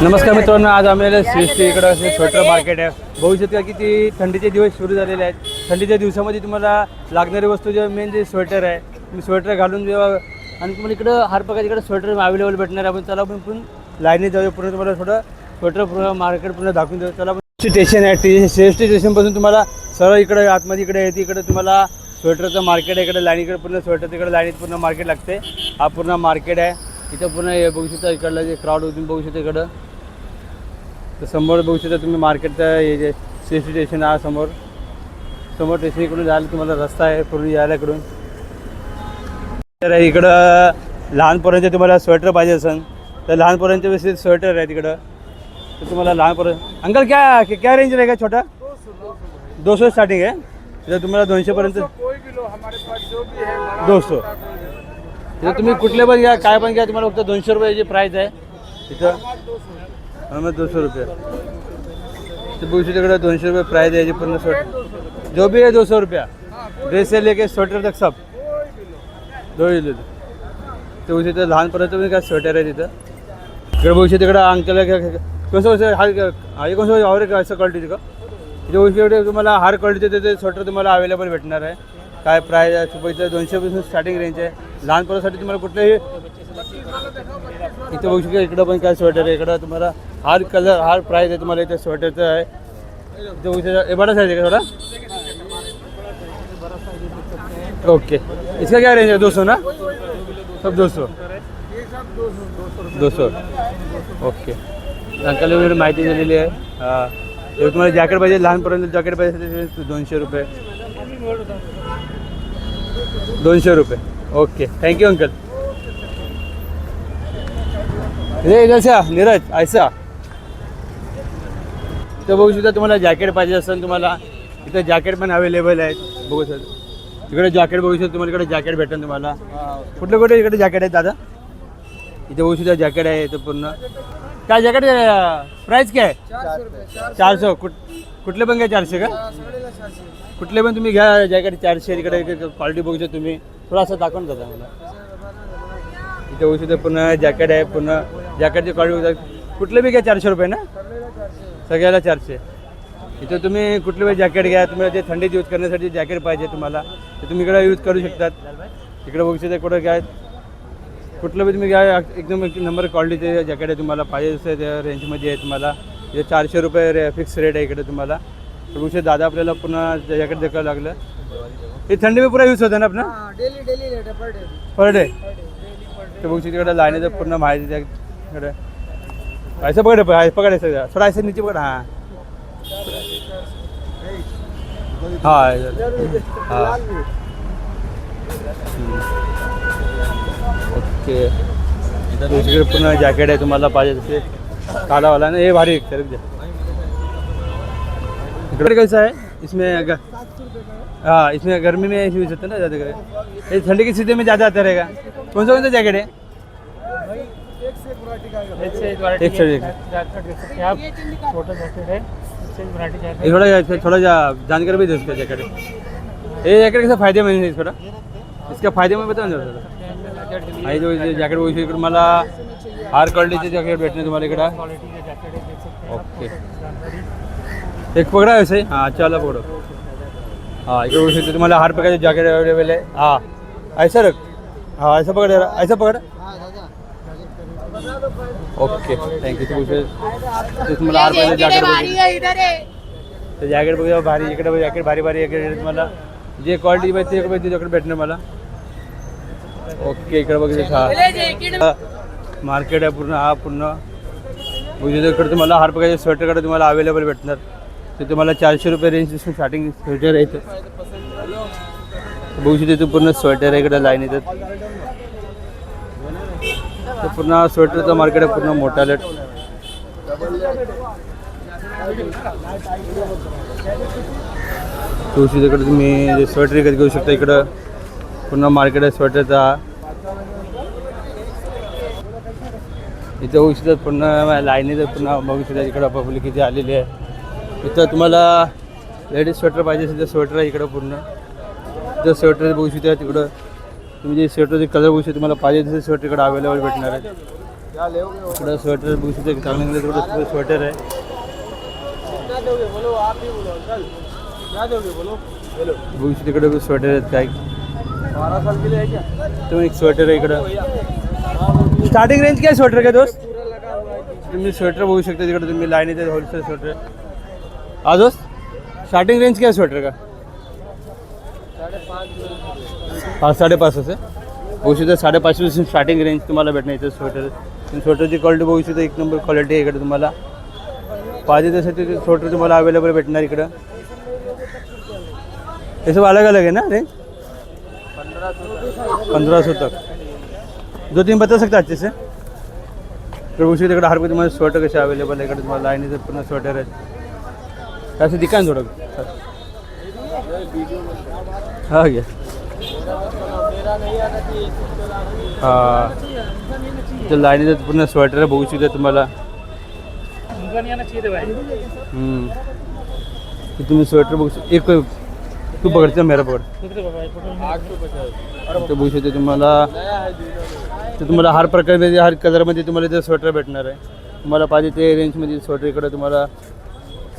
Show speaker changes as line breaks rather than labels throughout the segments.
नमस्कार मित्रांनो, आज आम्हाला श्रेष्ठ इकडं असे स्वेटर मार्केट आहे. बघू शकता की ती थंडीचे दिवस सुरू झालेले आहेत. थंडीच्या दिवसामध्ये तुम्हाला लागणारी वस्तू जे मेन जे स्वेटर आहे, तुम्ही स्वेटर घालून जेव्हा आणि तुम्हाला इकडं हर प्रकार इकडे स्वेटर अवेलेबल भेटणार आहे. आपण चला आपण लाईनीत जाऊया, पूर्ण तुम्हाला थोडं स्वेटर पूर्ण मार्केट पूर्ण दाखवून देऊ. चला स्टेशन आहे, श्रेष्ठ स्टेशनपासून तुम्हाला सरळ इकडे आतमध्ये इकडे येते. इकडे तुम्हाला स्वेटरचं मार्केट आहे. इकडे लाईनीकडे पूर्ण स्वेटर, तिकडे लाईनीत पूर्ण मार्केट लागते. हा पूर्ण मार्केट आहे. इथं पूर्ण हे बघू शकता, इकडलं जे क्राऊड होती बघू शकता. इकडं तर समोर बघू शकता तुम्ही मार्केटचं हे जे श्रेष्ठ स्टेशन आहे. समोर स्टेशन इकडून जायला तुम्हाला रस्ता आहे पूर्ण यायला इकडून. तर इकडं लहान पोरांचे तुम्हाला स्वेटर पाहिजे असेल तर लहान पोरांचे वैसे स्वेटर आहे तिकडं. तर तुम्हाला लहान पोरं अंकल क्या रेंज रहेगा छोटा? 200 स्टार्टिंग आहे. तिथं तुम्हाला 200पर्यंत 200. तिथं तुम्ही कुठले पण घ्या, काय पण घ्या, तुम्हाला फक्त 200 रुपयाची प्राईस आहे तिथं. मग 200 रुपये तो बघू तिकडे 200 रुपये प्राइस है. पूर्ण स्वेटर जो भी है 200 रुपया. ड्रेस से लेके स्वेटर तक सब 2 किलो. ते बघू तिथं लहानपर्यंत पण काय स्वेटर आहे तिथं. इकडे बघू तिकडं अंकल कसं हा कसं और असं क्वालिटी का तिथे बघू तुम्हाला हर क्वालिटीचे ते स्वेटर तुम्हाला अवेलेबल भेटणार आहे. काय प्राईस आहे पैसे 200पासून स्टार्टिंग रेंज आहे. लहान पोरासाठी तुम्हाला कुठलेही इथं बघू शकता. इकडं पण काय स्वेटर आहे. इकडं तुम्हाला हर कलर हर प्राइस है तुम्हारा इधर स्वेटर है. तो ये बड़ा साइज है थोड़ा. ओके, इसका क्या रेंज है? 200 ना, सब 200. ओके, अंकल वगैरे माहिती दिलेली आहे. हां, हे तुम्हाला जॅकेट पाहिजे लहानपर्यंत जॅकेट पाहिजे 200 रुपये. 200 रुपये. Okay, thank you uncle. रे इधर से नीरज ऐसा. तर बघू शकता तुम्हाला जॅकेट पाहिजे असेल तुम्हाला इथं जॅकेट पण अवेलेबल आहेत. बघू शकता इकडे जॅकेट बघू शकता तुम्हाला. इकडे जॅकेट भेटेल तुम्हाला. कुठले इकडे जॅकेट आहेत दादा? इथे बघू शकता जॅकेट आहे इथं पूर्ण. काय जॅकेट प्राईस काय आहे? 400. कुठले पण घ्या 400 का? कुठले पण तुम्ही घ्या जॅकेट 400. इकडे क्वालिटी बघू शकता तुम्ही. थोडासा दाखवून जाता मला. इथे बघू शकता पूर्ण जॅकेट आहे. पूर्ण जॅकेटची क्वालिटी बघू शकता. कुठले बी घ्या 400 रुपये ना, सगळ्याला 400. इथं तुम्ही कुठले पण जॅकेट घ्या. तुम्हाला जे थंडीत यूज करण्यासाठी जॅकेट पाहिजे तुम्हाला तर तुम्ही इकडे यूज करू शकतात. इकडे बघू शकता कुठं घ्या कुठलं पण तुम्ही घ्या. एकदम एक नंबर क्वालिटीचे जॅकेट आहे. तुम्हाला पाहिजे असं त्या रेंजमध्ये आहे. तुम्हाला इथे 400 रुपये फिक्स रेट आहे इकडे तुम्हाला. तर बघू शकता दादा आपल्याला पुन्हा जॅकेट दाखवावं लागलं. हे थंडी में पुरा यूज होतं ना आपला डेली पर डे. तर बघू शकता इकडे लाईनीचं पूर्ण माहिती इकडे. ऐसा पकड़ ऐसे थोड़ा ऐसे नीचे पकड़. हाँ हाँ हाँ ओके. इकडे पूर्ण जॅकेट आहे तुम्हाला पाहिजे तसे कालावाला ना. हे भारी इकडे कैसा है इसमें? हाँ, इसमें गर्मी में यूज होता है ना ज़्यादा. ये ठंडी की सीजन में ज़्यादा आता रहेगा. कौन सा जैकेट है? थोड़ा जानकारी भी दे उसका जैकेट. ये जैकेट कैसा फायदेमंद है थोड़ा? इसका फायदेमंद बताओ ना जरा. जो जॅकेट बघू शकता मला हार क्वालिटीचे जॅकेट भेटणे तुम्हाला इकडं. ओके, एक पकडा वैसे. हाँ चला पकडो. हाँ इकडे बघू शकता तुम्हाला हर प्रकारचे जॅकेट अवेलेबल आहे. हाँ ऐसा रख. हाँ ऐसा पकड़, ऐसा पकड़. Okay thank you. तुम्हाला हर प्रकारचे जॅकेट बघू. जॅकेट बघूया भारी. इकडे जॅकेट भारी तुम्हाला जे क्वालिटी पाहिजे ते जॅकेट भेटणार मला. ओके, इकडे बघा मार्केट आहे पूर्ण. हा पूर्ण बघू इकडे तुम्हाला हर प्रकारचे स्वेटरकडे तुम्हाला अवेलेबल भेटणार. ते तुम्हाला 400 रुपये रेंजपासून स्टार्टिंग स्वेटर आहे. इथं बघू शकता पूर्ण स्वेटर आहे इकडे लाईन येतात. तर पूर्ण स्वेटरचं मार्केट आहे पूर्ण मोठा लेट. तुळशीकडे तुम्ही स्वेटर विकत घेऊ शकता. इकडं पूर्ण मार्केट आहे स्वेटरचा. इथं बघू शकता पूर्ण लाईनीचं पूर्ण बघू शकता. इकडं पब्लिक किती आलेली आहे. इथं तुम्हाला लेडीज स्वेटर पाहिजे असेल तर स्वेटर आहे इकडं पूर्ण. इथं स्वेटर बघू शकता. तिकडं तुम्ही जे स्वेटरचे कलर बघू शकता तुम्हाला पाहिजे तसे स्वेटर इकडे अवेलेबल भेटणार आहे. इकडं स्वेटर बघू शकता चांगलं थोडं स्वेटर आहे. बघू शकता इकडे स्वेटर आहेत काय. तुम्ही एक स्वेटर आहे इकडं. स्टार्टिंग रेंज काय स्वेटर काय दोस्त? तुम्ही स्वेटर बघू शकता तिकडे तुम्ही लाईन येते होलसेल स्वेटर. हा दोस्त स्टार्टिंग रेंज काय स्वेटर का? 5.5 असे बघू शकता. 5.5 पासून स्टार्टिंग रेंज तुम्हाला भेटणार इथं स्वेटर. स्वेटरची क्वालिटी बघू शकता एक नंबर क्वालिटी आहे इकडे. तुम्हाला पाहिजे त्यासाठी स्वेटर तुम्हाला अवेलेबल भेटणार इकडं. ये सब अलग अलग है ना रेंज? 1500 तक. 2-3 बता सकते अच्छे से? तर बघू शकता इकडे हर कोई तुम्हाला स्वेटर कसे अवेलेबल आहे इकडे. तुम्हाला लाईनीचं पूर्ण स्वेटर आहेत. असं दिका ना थोडं. हा घ्या. हां तर लाईनीचं पूर्ण स्वेटर बघू शकता तुम्हाला. तुम्ही स्वेटर बघू शकता. एक तू पकडते मेरा पकड. ते बघू शकते तुम्हाला. तर तुम्हाला हर प्रकारचे हर कलरमध्ये तुम्हाला इथे स्वेटर भेटणार आहे. तुम्हाला पाहिजे ते रेंजमध्ये स्वेटर इकडं तुम्हाला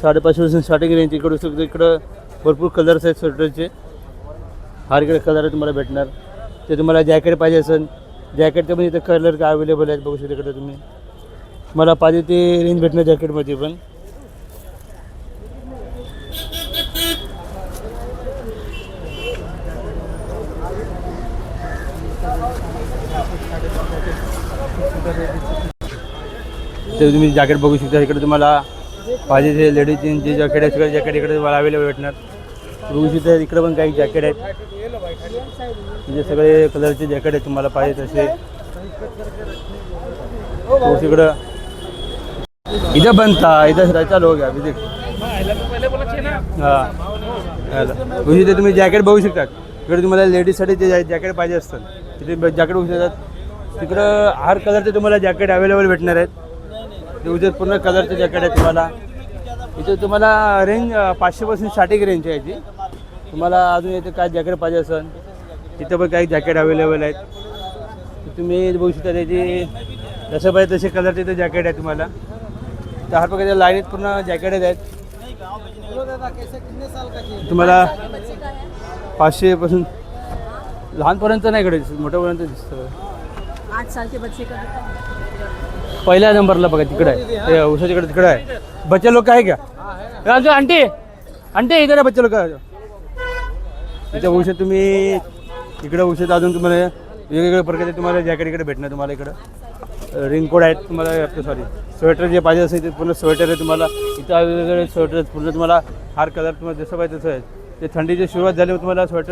5.5 पासून स्टार्टिंग रेंज इकडू शकतो. इकडं भरपूर कलर्स आहेत स्वेटरचे. हर इकडे कलर तुम्हाला भेटणार. ते तुम्हाला जॅकेट पाहिजे असेल जॅकेटचे पण इथं कलर काय अवेलेबल आहेत बघू शकता इकडे तुम्ही. मला पाहिजे ते रेंज भेटणार जॅकेटमध्ये पण. ते तुम्ही जॅकेट बघू शकता इकडे. तुम्हाला पाहिजे ते लेडीज जे जॅकेट आहे सगळे जॅकेट इकडे तुम्हाला अवेलेबल भेटणार. बघू शकता इकडे पण काही जॅकेट आहेत. म्हणजे सगळे कलरचे जॅकेट आहेत तुम्हाला पाहिजे तसे. इकडं इधर बनता इधर चालू हो गया विजिट. हां बघू शकता तुम्ही जॅकेट बघू शकता. इकडे तुम्हाला लेडीजसाठी जे जॅकेट पाहिजे असतात तिथे जॅकेट बघू शकतात. तिकडं हर कलरचे तुम्हाला जॅकेट अवेलेबल भेटणार आहेत. उद्या पूर्ण कलरचे जॅकेट आहे तुम्हाला. इथे तुम्हाला रेंज 500 पासून स्टार्टिंग रेंज आहे याची. तुम्हाला अजून इथे काय जॅकेट पाहिजे असेल तिथं पण काही जॅकेट अवेलेबल आहेत. तुम्ही बघू शकता त्याची जसं पाहिजे तसे कलरचे इथे जॅकेट आहे तुम्हाला. तर हर प्रकारच्या लाईनीत पूर्ण जॅकेट आहेत. तुम्हाला 500 पासून लहानपर्यंत नाही इकडे मोठ्यापर्यंत दिसतं.
8 साल के बच्चे का
पहिल्या नंबरला बघा तिकडे आहे. ते औषध तिकडे आहे. बच्चे लोक आहे का आंटी? आंटी इकडे आहे बच्चे लोक. इथे औषध तुम्ही इकडे औषध अजून तुम्हाला वेगवेगळ्या प्रकारचे तुम्हाला जॅकेट इकडे भेटणार. तुम्हाला इकडं रेनकोट आहेत तुम्हाला. आपलं सॉरी स्वेटर जे पाहिजे असेल ते पूर्ण स्वेटर आहे तुम्हाला. इथं वेगवेगळे स्वेटर पूर्ण तुम्हाला हर कलर तुम्हाला जसं पाहिजे तसं आहे. ते थंडीची सुरुवात झाली तुम्हाला स्वेटर